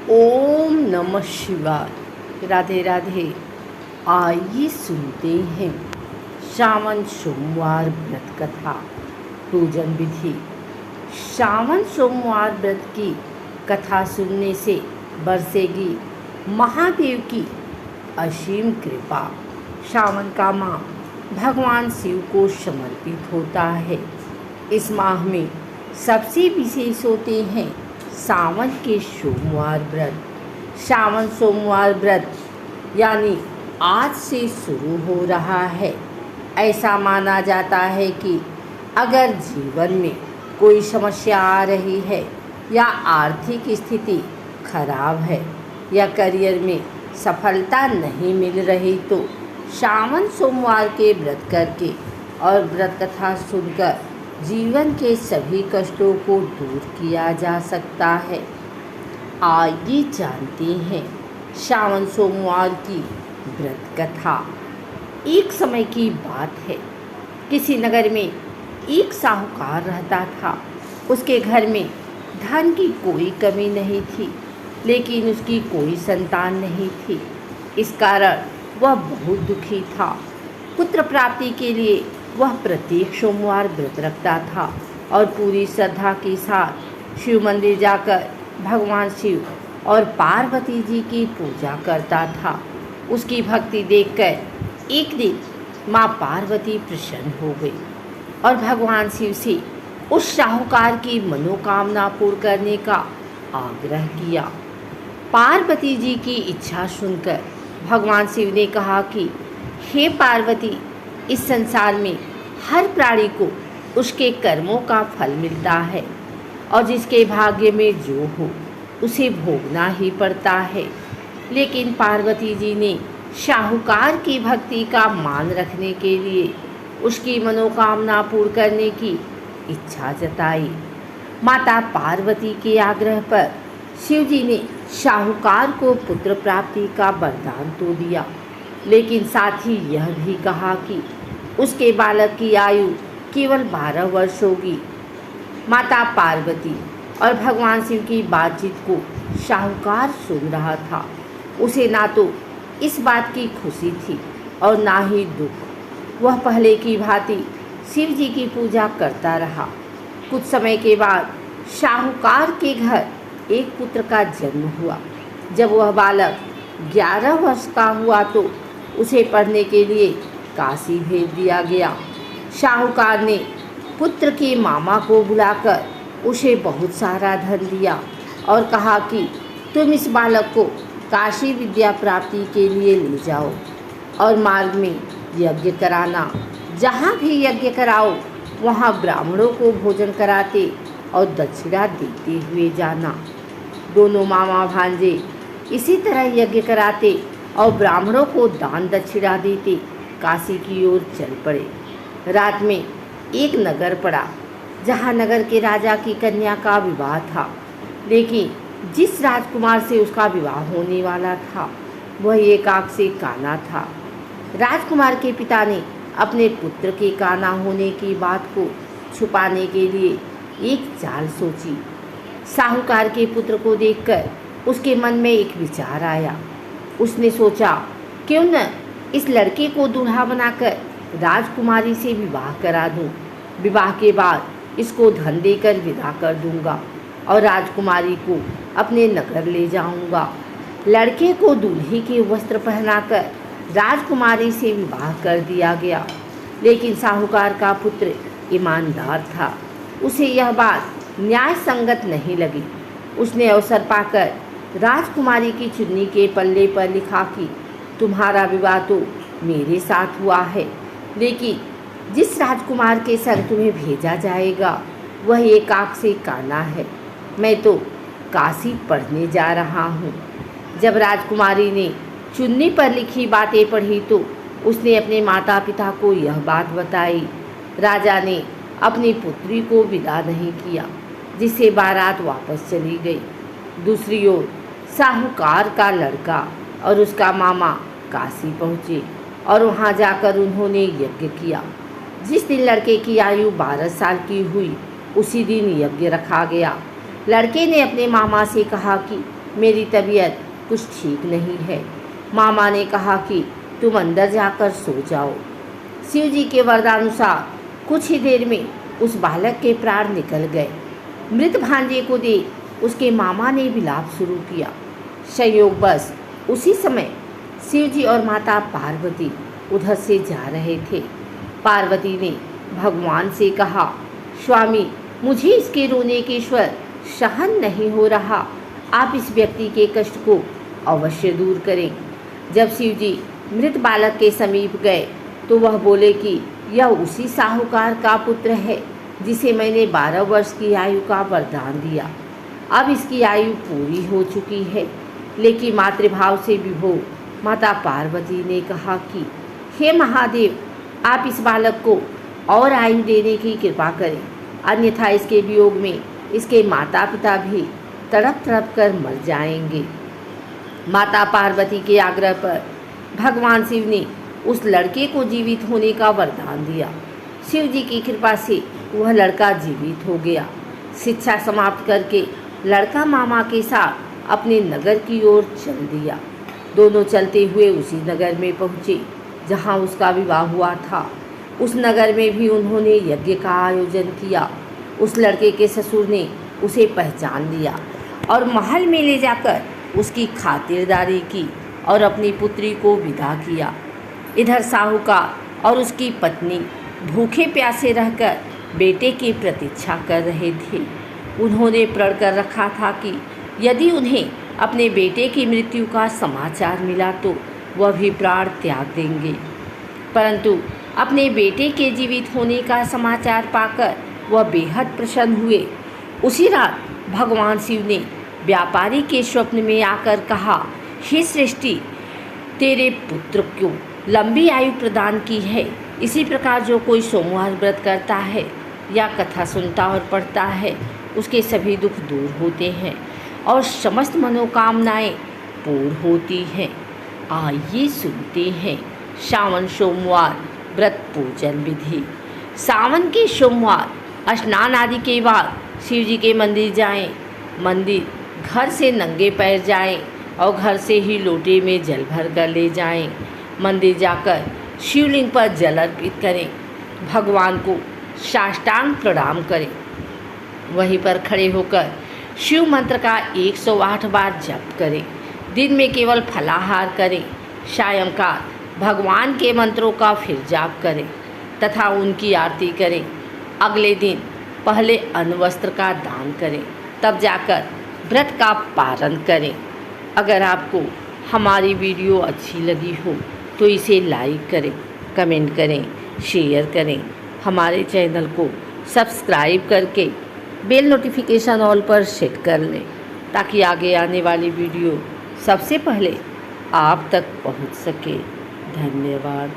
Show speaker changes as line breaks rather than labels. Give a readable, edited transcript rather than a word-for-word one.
ओम नमः शिवाय। राधे राधे। आइए सुनते हैं श्रावण सोमवार व्रत कथा। पूजन विधि। श्रावण सोमवार व्रत की कथा सुनने से बरसेगी महादेव की असीम कृपा। श्रावण का माह भगवान शिव को समर्पित होता है। इस माह में सबसे विशेष होते हैं सावन के सोमवार व्रत। श्रावण सोमवार व्रत यानी आज से शुरू हो रहा है। ऐसा माना जाता है कि अगर जीवन में कोई समस्या आ रही है या आर्थिक स्थिति खराब है या करियर में सफलता नहीं मिल रही तो श्रावण सोमवार के व्रत करके और व्रत कथा सुनकर जीवन के सभी कष्टों को दूर किया जा सकता है। आइए जानते हैं श्रावण सोमवार की व्रत कथा। एक समय की बात है, किसी नगर में एक साहूकार रहता था। उसके घर में धन की कोई कमी नहीं थी, लेकिन उसकी कोई संतान नहीं थी। इस कारण वह बहुत दुखी था। पुत्र प्राप्ति के लिए वह प्रत्येक सोमवार व्रत रखता था और पूरी श्रद्धा के साथ शिव मंदिर जाकर भगवान शिव और पार्वती जी की पूजा करता था। उसकी भक्ति देखकर एक दिन माँ पार्वती प्रसन्न हो गई और भगवान शिव से उस साहूकार की मनोकामना पूर्ण करने का आग्रह किया। पार्वती जी की इच्छा सुनकर भगवान शिव ने कहा कि हे पार्वती, इस संसार में हर प्राणी को उसके कर्मों का फल मिलता है और जिसके भाग्य में जो हो उसे भोगना ही पड़ता है। लेकिन पार्वती जी ने साहूकार की भक्ति का मान रखने के लिए उसकी मनोकामना पूर्ण करने की इच्छा जताई। माता पार्वती के आग्रह पर शिव जी ने साहूकार को पुत्र प्राप्ति का वरदान तो दिया, लेकिन साथ ही यह भी कहा कि उसके बालक की आयु केवल 12 वर्ष होगी। माता पार्वती और भगवान शिव की बातचीत को साहूकार सुन रहा था। उसे ना तो इस बात की खुशी थी और ना ही दुख। वह पहले की भांति शिव जी की पूजा करता रहा। कुछ समय के बाद साहूकार के घर एक पुत्र का जन्म हुआ। जब वह बालक 11 वर्ष का हुआ तो उसे पढ़ने के लिए काशी भेज दिया गया। साहूकार ने पुत्र के मामा को बुलाकर उसे बहुत सारा धन दिया और कहा कि तुम इस बालक को काशी विद्या प्राप्ति के लिए ले जाओ और मार्ग में यज्ञ कराना। जहाँ भी यज्ञ कराओ वहाँ ब्राह्मणों को भोजन कराते और दक्षिणा देते हुए जाना। दोनों मामा भांजे इसी तरह यज्ञ कराते और ब्राह्मणों को दान दक्षिणा देते काशी की ओर चल पड़े। रात में एक नगर पड़ा जहाँ नगर के राजा की कन्या का विवाह था, लेकिन जिस राजकुमार से उसका विवाह होने वाला था वह एक आँख से काना था। राजकुमार के पिता ने अपने पुत्र के काना होने की बात को छुपाने के लिए एक चाल सोची। साहूकार के पुत्र को देखकर उसके मन में एक विचार आया। उसने सोचा, क्यों न इस लड़के को दूल्हा बनाकर राजकुमारी से विवाह करा दूं। विवाह के बाद इसको धन देकर विदा कर दूंगा और राजकुमारी को अपने नगर ले जाऊंगा। लड़के को दूल्हे के वस्त्र पहनाकर राजकुमारी से विवाह कर दिया गया। लेकिन साहूकार का पुत्र ईमानदार था। उसे यह बात न्याय संगत नहीं लगी। उसने अवसर पाकर राजकुमारी की चुन्नी के पल्ले पर लिखा कि तुम्हारा विवाह तो मेरे साथ हुआ है, लेकिन जिस राजकुमार के संग तुम्हें भेजा जाएगा वह एक आँख से काना है। मैं तो काशी पढ़ने जा रहा हूँ। जब राजकुमारी ने चुन्नी पर लिखी बातें पढ़ी तो उसने अपने माता पिता को यह बात बताई। राजा ने अपनी पुत्री को विदा नहीं किया, जिससे बारात वापस चली गई। दूसरी ओर साहूकार का लड़का और उसका मामा काशी पहुँचे और वहाँ जाकर उन्होंने यज्ञ किया। जिस दिन लड़के की आयु 12 साल की हुई उसी दिन यज्ञ रखा गया। लड़के ने अपने मामा से कहा कि मेरी तबीयत कुछ ठीक नहीं है। मामा ने कहा कि तुम अंदर जाकर सो जाओ। शिव जी के वरदानुसार कुछ ही देर में उस बालक के प्राण निकल गए। मृत भांजे को देख उसके मामा ने विलाप शुरू किया। संयोगवश उसी समय शिव जी और माता पार्वती उधर से जा रहे थे। पार्वती ने भगवान से कहा, स्वामी, मुझे इसके रोने के स्वर सहन नहीं हो रहा, आप इस व्यक्ति के कष्ट को अवश्य दूर करें। जब शिव जी मृत बालक के समीप गए तो वह बोले कि यह उसी साहूकार का पुत्र है जिसे मैंने 12 वर्ष की आयु का वरदान दिया। अब इसकी आयु पूरी हो चुकी है। लेकिन मातृभाव से विभोर माता पार्वती ने कहा कि हे महादेव, आप इस बालक को और आयु देने की कृपा करें, अन्यथा इसके वियोग में इसके माता पिता भी तड़प तड़प कर मर जाएंगे। माता पार्वती के आग्रह पर भगवान शिव ने उस लड़के को जीवित होने का वरदान दिया। शिव जी की कृपा से वह लड़का जीवित हो गया। शिक्षा समाप्त करके लड़का मामा के साथ अपने नगर की ओर चल दिया। दोनों चलते हुए उसी नगर में पहुँचे जहाँ उसका विवाह हुआ था। उस नगर में भी उन्होंने यज्ञ का आयोजन किया। उस लड़के के ससुर ने उसे पहचान लिया और महल में ले जाकर उसकी खातिरदारी की और अपनी पुत्री को विदा किया। इधर साहूकार और उसकी पत्नी भूखे प्यासे रहकर बेटे की प्रतीक्षा कर रहे थे। उन्होंने प्रण कर रखा था कि यदि उन्हें अपने बेटे की मृत्यु का समाचार मिला तो वह भी प्राण त्याग देंगे। परंतु अपने बेटे के जीवित होने का समाचार पाकर वह बेहद प्रसन्न हुए। उसी रात भगवान शिव ने व्यापारी के स्वप्न में आकर कहा, हे सृष्टि, तेरे पुत्र को लंबी आयु प्रदान की है। इसी प्रकार जो कोई सोमवार व्रत करता है या कथा सुनता और पढ़ता है उसके सभी दुख दूर होते हैं और समस्त मनोकामनाएं पूर्ण होती हैं। आइए सुनते हैं सावन सोमवार व्रत पूजन विधि। सावन के सोमवार स्नान आदि के बाद शिव जी के मंदिर जाएं। मंदिर घर से नंगे पैर जाएं और घर से ही लोटे में जल भर कर ले जाएं। मंदिर जाकर शिवलिंग पर जल अर्पित करें। भगवान को साष्टांग प्रणाम करें। वहीं पर खड़े होकर शिव मंत्र का 108 बार जप करें। दिन में केवल फलाहार करें। सायंकाल भगवान के मंत्रों का फिर जाप करें तथा उनकी आरती करें। अगले दिन पहले अन्न वस्त्र का दान करें, तब जाकर व्रत का पारण करें। अगर आपको हमारी वीडियो अच्छी लगी हो तो इसे लाइक करें, कमेंट करें, शेयर करें। हमारे चैनल को सब्सक्राइब करके बेल नोटिफिकेशन ऑल पर सेट कर लें ताकि आगे आने वाली वीडियो सबसे पहले आप तक पहुंच सके। धन्यवाद।